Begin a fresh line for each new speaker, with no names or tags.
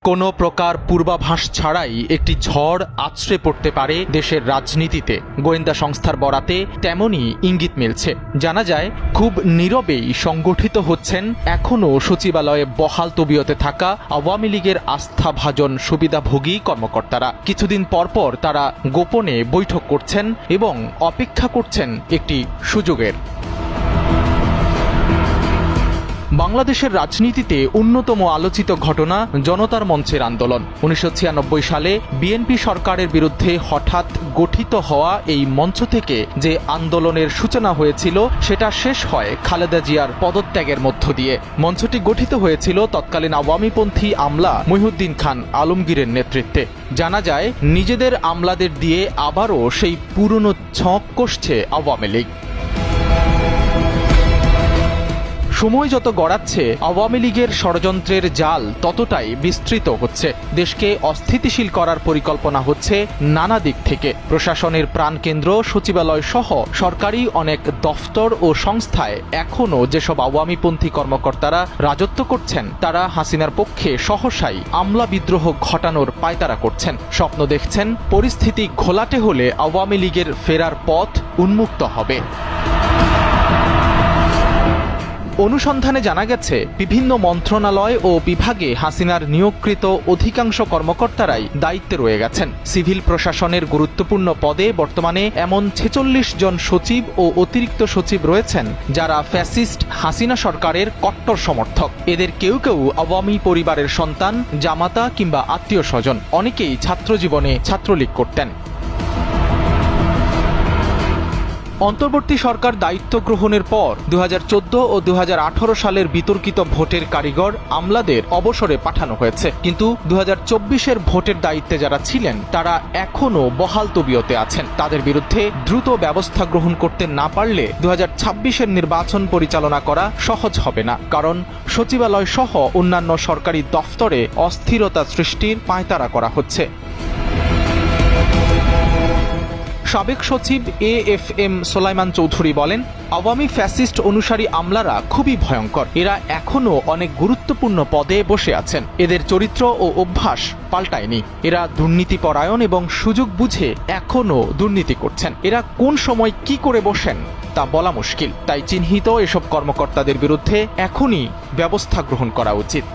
কোনো প্রকার পূর্বাভাস ছাড়াই একটি ঝড় আছড়ে পড়তে পারে দেশের রাজনীতিতে। গোয়েন্দা সংস্থার বরাতে তেমনই ইঙ্গিত মিলছে। জানা যায়, খুব নীরবেই সংগঠিত হচ্ছেন এখনও সচিবালয়ে বহাল তবিয়তে থাকা আওয়ামী লীগের আস্থাভাজন সুবিধাভোগী কর্মকর্তারা। কিছুদিন পরপর তারা গোপনে বৈঠক করছেন এবং অপেক্ষা করছেন একটি সুযোগের। বাংলাদেশের রাজনীতিতে অন্যতম আলোচিত ঘটনা জনতার মঞ্চের আন্দোলন। ১৯৯৬ সালে বিএনপি সরকারের বিরুদ্ধে হঠাৎ গঠিত হওয়া এই মঞ্চ থেকে যে আন্দোলনের সূচনা হয়েছিল, সেটা শেষ হয় খালেদা জিয়ার পদত্যাগের মধ্য দিয়ে। মঞ্চটি গঠিত হয়েছিল তৎকালীন আওয়ামীপন্থী আমলা মহিউদ্দিন খান আলমগীরের নেতৃত্বে। জানা যায়, নিজেদের আমলাদের দিয়ে আবারও সেই পুরনো ছক কষছে আওয়ামী লীগ। সময় যত গড়াচ্ছে, আওয়ামী লীগের ষড়যন্ত্রের জাল ততটাই বিস্তৃত হচ্ছে। দেশকে অস্থিতিশীল করার পরিকল্পনা হচ্ছে নানা দিক থেকে। প্রশাসনের প্রাণকেন্দ্র সচিবালয় সহ সরকারি অনেক দফতর ও সংস্থায় এখনও যেসব আওয়ামীপন্থী কর্মকর্তারা রাজত্ব করছেন, তারা হাসিনার পক্ষে সহসাই আমলা বিদ্রোহ ঘটানোর পায়তারা করছেন। স্বপ্ন দেখছেন পরিস্থিতি ঘোলাটে হলে আওয়ামী লীগের ফেরার পথ উন্মুক্ত হবে। অনুসন্ধানে জানা গেছে, বিভিন্ন মন্ত্রণালয় ও বিভাগে হাসিনার নিয়োগকৃত অধিকাংশ কর্মকর্তারাই দায়িত্বে রয়ে গেছেন। সিভিল প্রশাসনের গুরুত্বপূর্ণ পদে বর্তমানে এমন ৪৬ জন সচিব ও অতিরিক্ত সচিব রয়েছেন, যারা ফ্যাসিস্ট হাসিনা সরকারের কট্টর সমর্থক। এদের কেউ কেউ আওয়ামী পরিবারের সন্তান, জামাতা কিংবা আত্মীয় স্বজন। অনেকেই ছাত্রজীবনে ছাত্রলীগ করতেন। অন্তর্বর্তী সরকার দায়িত্ব গ্রহণের পর ২০১৪ ও ২০১৮ সালের বিতর্কিত ভোটের কারিগর আমলাদের অবসরে পাঠানো হয়েছে। কিন্তু ২০২৪-এর ভোটের দায়িত্বে যারা ছিলেন, তারা এখনও বহাল তবিয়তে আছেন। তাদের বিরুদ্ধে দ্রুত ব্যবস্থা গ্রহণ করতে না পারলে ২০২৬-এর নির্বাচন পরিচালনা করা সহজ হবে না। কারণ সচিবালয় সহ অন্যান্য সরকারি দফতরে অস্থিরতা সৃষ্টির পায়তারা করা হচ্ছে। সাবেক সচিব AFM সোলাইমান চৌধুরী বলেন, আওয়ামী ফ্যাসিস্ট অনুসারী আমলারা খুবই ভয়ঙ্কর। এরা এখনও অনেক গুরুত্বপূর্ণ পদে বসে আছেন। এদের চরিত্র ও অভ্যাস পাল্টায়নি। এরা দুর্নীতিপরায়ণ এবং সুযোগ বুঝে এখনও দুর্নীতি করছেন। এরা কোন সময় কি করে বসেন তা বলা মুশকিল। তাই চিহ্নিত এসব কর্মকর্তাদের বিরুদ্ধে এখনই ব্যবস্থা গ্রহণ করা উচিত।